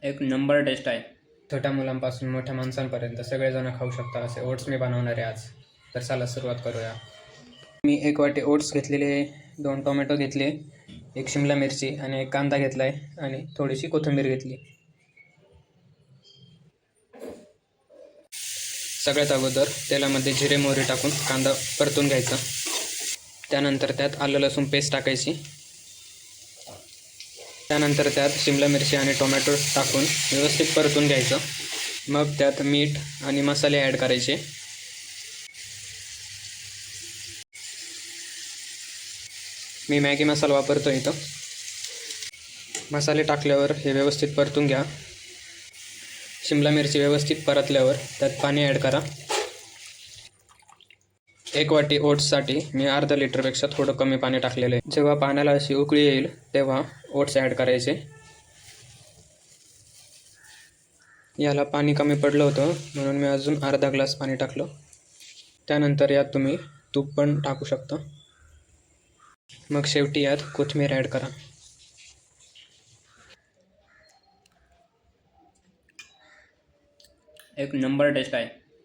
एक number taste आहे. छोट्या मुलांपासून मोठ्या माणसांपर्यंत सगळेजण खाऊ शकतात असे ओट्स मी बनवणार आहे आज. तर चला सुरुवात करूया. मी 1 वाटी ओट्स घेतलेले, 2 टोमॅटो घेतले, 1 शिमला मिरची आणि 1 कांदा घेतला आहे आणि थोडीशी कोथिंबीर घेतली. सगळ्यात अगोदर तेलामध्ये जिरे मोहरी टाकून कांदा परतून घ्यायचा. त्यानंतर त्यात आलं लसूण पेस्ट टाकायची. त्यानंतर त्यात शिमला मिरची आणि टोमॅटो टाकून व्यवस्थित परतून घ्यायचं. मग त्यात मीठ आणि मसाले ॲड करायचे. मी मॅगी मसाला वापरतो इथं. मसाले टाकल्यावर हे व्यवस्थित परतून घ्या. शिमला मिरची व्यवस्थित परतल्यावर त्यात पाणी ॲड करा. 1 वाटी ओट्ससाठी मी अर्धा लिटरपेक्षा थोडं कमी पाणी टाकलेलं आहे. जेव्हा पाण्याला अशी उकळी येईल तेव्हा ओट्स ॲड करायचे. याला पाणी कमी पडलं होतं म्हणून मी अजून अर्धा ग्लास पाणी टाकलं. त्यानंतर यात तुम्ही तूप पण टाकू शकता. मग शेवटी यात कोथिंबीर ॲड करा. एक नंबर टेस्ट आहे.